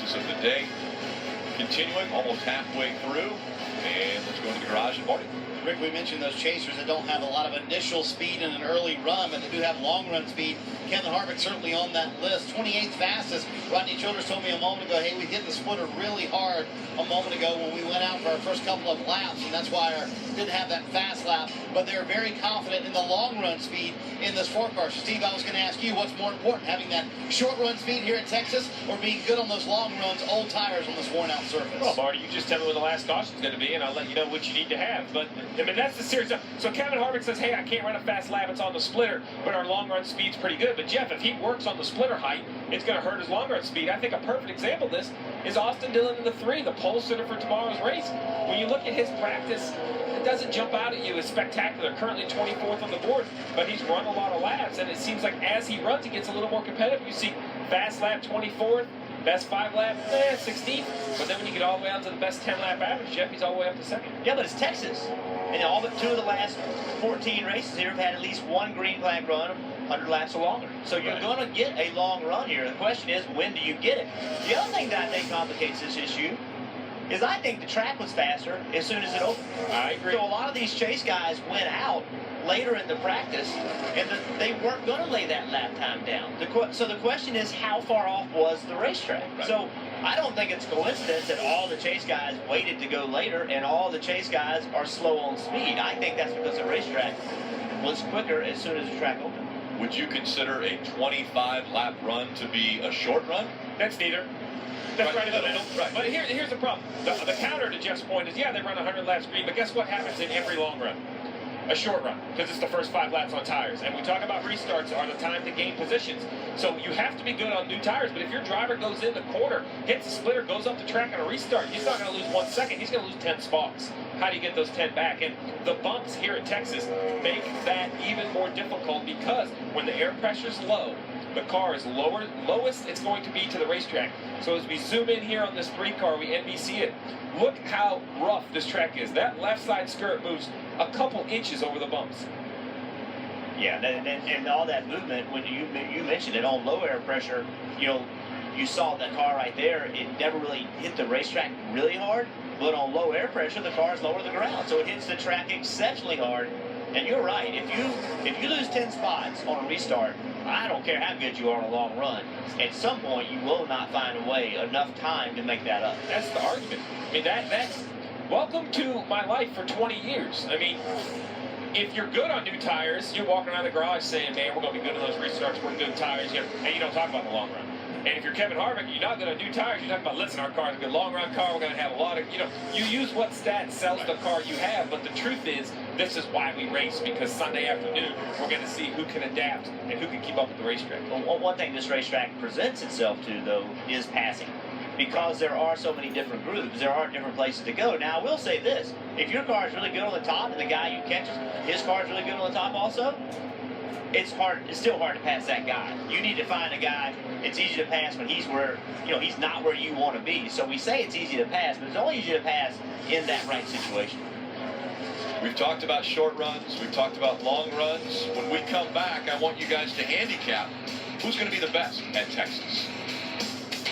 fastest of the day. Continuing almost halfway through, and let's go into the garage and party. Rick, we mentioned those chasers that don't have a lot of initial speed in an early run, but they do have long run speed. Kevin Harvick certainly on that list. 28th fastest. Rodney Childers told me a moment ago, hey, we hit the splitter really hard a moment ago when we went out for our first couple of laps, and that's why our didn't have that fast lap. But they're very confident in the long run speed in this 4-car. So, Steve, I was going to ask you, what's more important, having that short run speed here at Texas or being good on those long runs, old tires on this worn-out surface? Well, Marty, you just tell me when the last caution is going to be, and I'll let you know what you need to have. But, I mean, that's the serious. So Kevin Harvick says, hey, I can't run a fast lap. It's on the splitter, but our long run speed's pretty good. But, Jeff, if he works on the splitter height, it's going to hurt his long run speed. I think a perfect example of this is Austin Dillon in the 3, the pole sitter for tomorrow's race. When you look at his practice, it doesn't jump out at you as spectacular. Currently 24th on the board, but he's run a lot of laps, and it seems like as he runs, he gets a little more competitive. You see fast lap 24th, best 5 lap 16th, but then when you get all the way out to the best 10 lap average, Jeff, he's all the way up to 2nd. Yeah, but it's Texas, and all but 2 of the last 14 races here have had at least one green flag run of 100 laps or longer. So you're going to get a long run here. The question is, when do you get it? The other thing that I think complicates this issue is I think the track was faster as soon as it opened. I agree. So a lot of these chase guys went out later in the practice, and they weren't going to lay that lap time down. So the question is, how far off was the racetrack? Right. So I don't think it's coincidence that all the chase guys waited to go later and all the chase guys are slow on speed. I think that's because the racetrack was quicker as soon as the track opened. Would you consider a 25-lap run to be a short run? That's neither. That's right in the middle. Right. But here's the problem. The counter to Jeff's point is, yeah, they run 100 laps green, but guess what happens in every long run? A short run, because it's the first 5 laps on tires. And we talk about restarts are the time to gain positions. So you have to be good on new tires, but if your driver goes in the corner, hits the splitter, goes up the track on a restart, he's not going to lose 1 second. He's going to lose 10 spots. How do you get those 10 back? And the bumps here in Texas make that even more difficult because when the air pressure's low, the car is lowest it's going to be to the racetrack. So as we zoom in here on this 3-car, we NBC it. Look how rough this track is. That left side skirt moves a couple inches over the bumps. Yeah, and all that movement, when you mentioned it, on low air pressure, you saw that car right there, it never really hit the racetrack really hard, but on low air pressure, the car is lower to the ground, so it hits the track exceptionally hard. And you're right, if you lose 10 spots on a restart, I don't care how good you are on a long run, at some point you will not find a way, enough time to make that up. That's the argument. I mean, that's welcome to my life for 20 years. I mean, if you're good on new tires, you're walking around the garage saying, man, we're going to be good on those restarts, we're good tires, and you don't talk about the long run. And if you're Kevin Harvick, you're not good on new tires, you're talking about, listen, our car's a good long run car, we're going to have a lot of, you use what stat sells the car you have, but the truth is, this is why we race, because Sunday afternoon, we're going to see who can adapt and who can keep up with the racetrack. Well, one thing this racetrack presents itself to, though, is passing. Because there are so many different groups, there are different places to go. Now, I will say this, if your car is really good on the top and the guy you catch, his car is really good on the top also, it's still hard to pass that guy. You need to find a guy it's easy to pass when he's he's not where you want to be. So we say it's easy to pass, but it's only easy to pass in that right situation. We've talked about short runs. We've talked about long runs. When we come back, I want you guys to handicap who's going to be the best at Texas.